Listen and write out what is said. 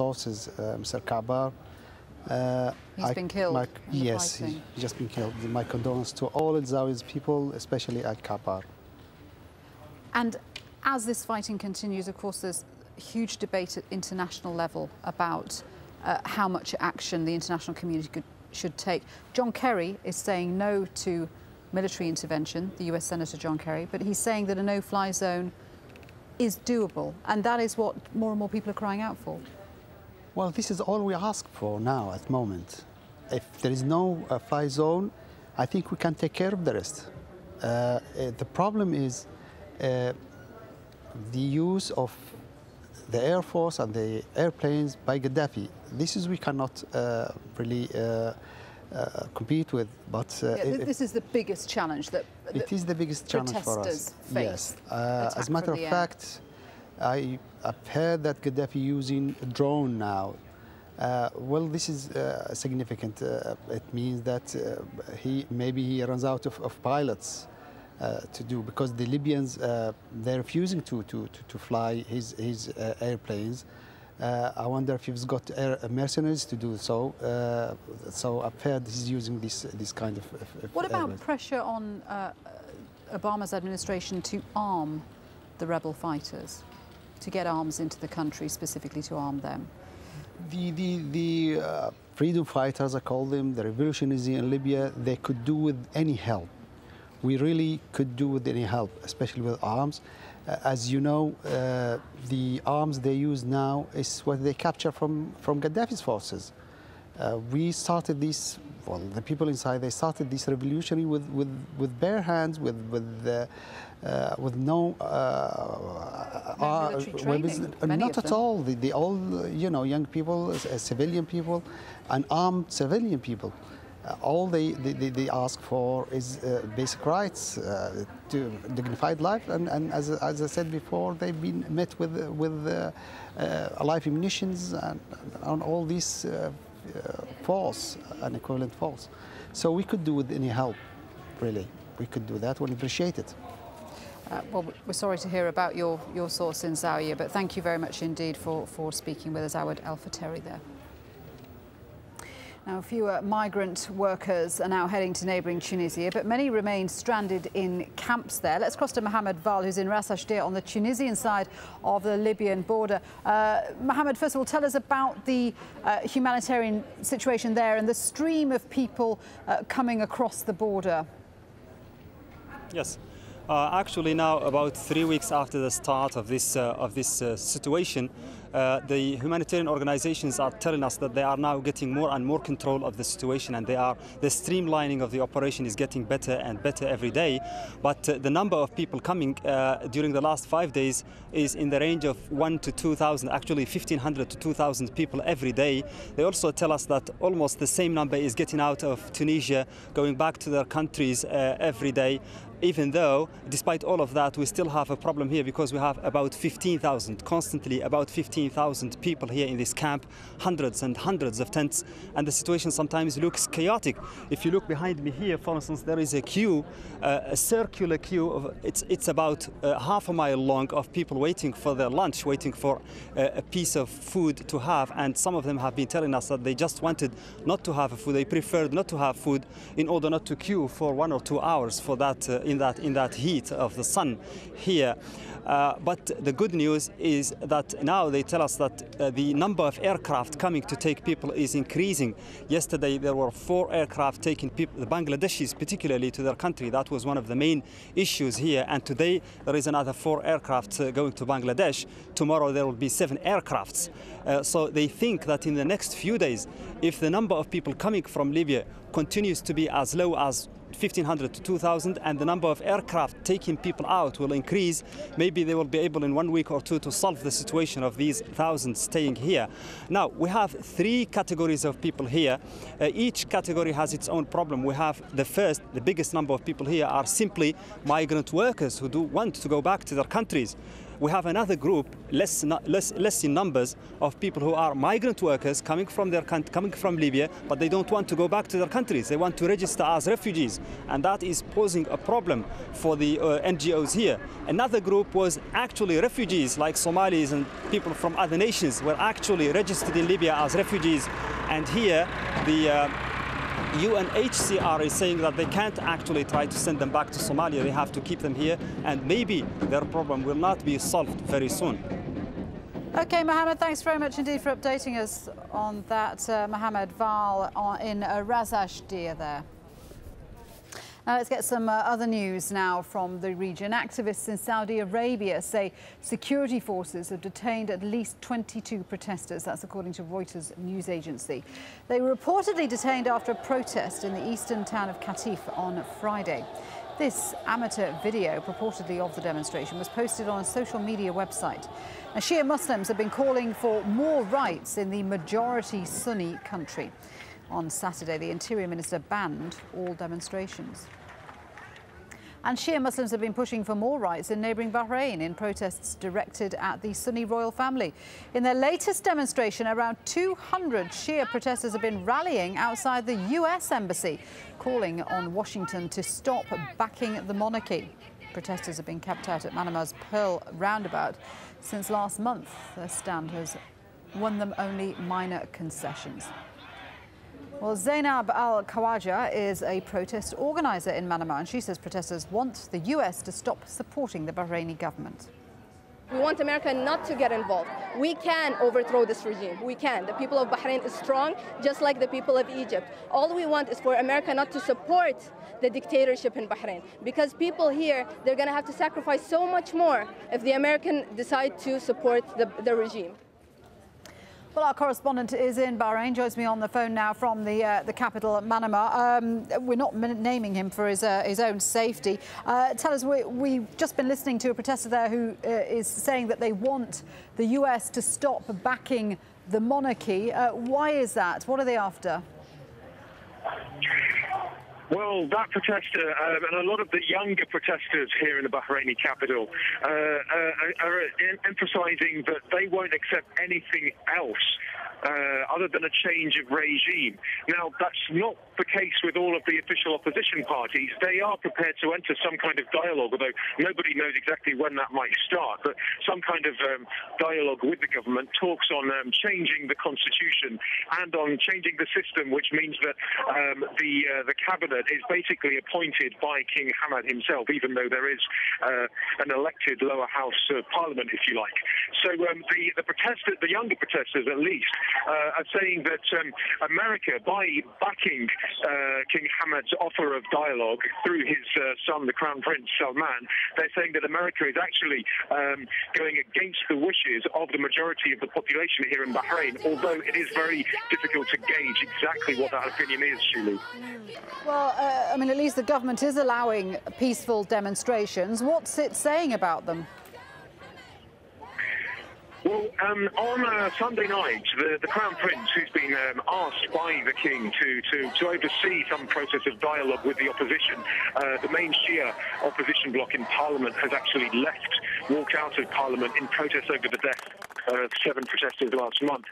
forces, Mr. Ka'bar. He's been killed. Yes, he's just been killed. My condolences to all AlJazeera people, especially at Ka'bar. And as this fighting continues, of course, there's huge debate at international level about how much action the international community should take. John Kerry is saying no to military intervention, the US Senator John Kerry, but he's saying that a no-fly zone is doable, and that is what more and more people are crying out for. Well, this is all we ask for now at the moment. If there is no fly zone, I think we can take care of the rest. The problem is the use of the Air Force and the airplanes by Gaddafi. This is we cannot really compete with. But this is the biggest challenge that it is the biggest challenge for us. Face. Yes. As a matter of fact, I've heard that Gaddafi using a drone now. Well, this is significant. It means that maybe he runs out of pilots to do, because the Libyans they're refusing to fly his airplanes. I wonder if he's got mercenaries to do so. So I've heard he's using this kind of. What about pressure on Obama's administration to arm the rebel fighters, to get arms into the country, specifically to arm them? The freedom fighters, I call them, the revolutionists in Libya, they could do with any help. We really could do with any help, especially with arms. As you know, the arms they use now is what they capture from Gaddafi's forces. We started this, well, the people inside, they started this revolution with bare hands, with no training, not at all. They all, you know, young people, civilian people, and armed civilian people. All they ask for is basic rights, to dignified life, and as I said before, they've been met with live munitions and all these force and equivalent force. So we could do with any help, really. We could do that. We'll appreciate it. Well, we're sorry to hear about your source in Zawiya, but thank you very much indeed for speaking with us, Awad El-Fateri there. Now, fewer migrant workers are now heading to neighbouring Tunisia, but many remain stranded in camps there. Let's cross to Mohammed Val, who's in Ras Ashdir on the Tunisian side of the Libyan border. Mohammed, first of all, tell us about the humanitarian situation there and the stream of people coming across the border. Yes. Actually, now about 3 weeks after the start of this situation, the humanitarian organizations are telling us that they are now getting more and more control of the situation, and the streamlining of the operation is getting better and better every day. But the number of people coming during the last 5 days is in the range of 1,000 to 2,000, actually 1,500 to 2,000 people every day. They also tell us that almost the same number is getting out of Tunisia, going back to their countries every day. Even though, despite all of that, we still have a problem here, because we have about 15,000, constantly about 15,000 people here in this camp, hundreds and hundreds of tents, and the situation sometimes looks chaotic. If you look behind me here, for instance, there is a queue, a circular queue of, it's about half a mile long, of people waiting for their lunch, waiting for a piece of food to have, and some of them have been telling us that they just wanted not to have food, they preferred not to have food in order not to queue for 1 or 2 hours for that in that heat of the sun here. But the good news is that now they tell us that the number of aircraft coming to take people is increasing. Yesterday there were 4 aircraft taking people, the Bangladeshis particularly, to their country. That was one of the main issues here. And today there is another 4 aircraft going to Bangladesh. Tomorrow there will be 7 aircrafts. So they think that in the next few days, if the number of people coming from Libya continues to be as low as 1,500 to 2,000, and the number of aircraft taking people out will increase, maybe they will be able in 1 week or 2 to solve the situation of these thousands staying here. Now, we have 3 categories of people here. Each category has its own problem. We have the biggest number of people here are simply migrant workers who do want to go back to their countries. we have another group, less in numbers, of people who are migrant workers coming from Libya, but they don't want to go back to their countries. They want to register as refugees, and that is posing a problem for the NGOs here. Another group was actually refugees, like Somalis and people from other nations were actually registered in Libya as refugees, and here the UNHCR is saying that they can't actually try to send them back to Somalia. They have to keep them here, and maybe their problem will not be solved very soon. OK, Mohammed, thanks very much indeed for updating us on that. Mohammed Val in Ras Ashdir there. Now let's get some other news now from the region. Activists in Saudi Arabia say security forces have detained at least 22 protesters. That's according to Reuters news agency. They were reportedly detained after a protest in the eastern town of Qatif on Friday. This amateur video, purportedly of the demonstration, was posted on a social media website. Now, Shia Muslims have been calling for more rights in the majority Sunni country. On Saturday, the Interior Minister banned all demonstrations. And Shia Muslims have been pushing for more rights in neighbouring Bahrain in protests directed at the Sunni royal family. In their latest demonstration, around 200 Shia protesters have been rallying outside the US embassy, calling on Washington to stop backing the monarchy. Protesters have been kept out at Manama's Pearl roundabout since last month. Their stand has won them only minor concessions. Well, Zainab Al-Khawaja is a protest organiser in Manama, and she says protesters want the US to stop supporting the Bahraini government. We want America not to get involved. We can overthrow this regime. We can. The people of Bahrain is strong, just like the people of Egypt. All we want is for America not to support the dictatorship in Bahrain, because people here, they're going to have to sacrifice so much more if the Americans decide to support the regime. Well, our correspondent is in Bahrain, joins me on the phone now from the capital, Manama. We're not naming him for his own safety. Tell us, we've just been listening to a protester there who is saying that they want the US to stop backing the monarchy. Why is that? What are they after? Well, that protester and a lot of the younger protesters here in the Bahraini capital are emphasizing that they won't accept anything else other than a change of regime. Now, that's not the case with all of the official opposition parties. They are prepared to enter some kind of dialogue, although nobody knows exactly when that might start, but some kind of dialogue with the government, talks on changing the constitution and on changing the system, which means that the cabinet is basically appointed by King Hamad himself, even though there is an elected lower house of parliament, if you like. So the younger protesters, at least, are saying that America, by backing King Hamad's offer of dialogue through his son, the Crown Prince Salman, they're saying that America is actually going against the wishes of the majority of the population here in Bahrain, although it is very difficult to gauge exactly what that opinion is, Shuli. Well, I mean, at least the government is allowing peaceful demonstrations. What's it saying about them? Well, on Sunday night, the Crown Prince, who's been asked by the King to oversee some process of dialogue with the opposition, the main Shia opposition bloc in Parliament has actually walked out of Parliament in protest over the death of 7 protesters last month.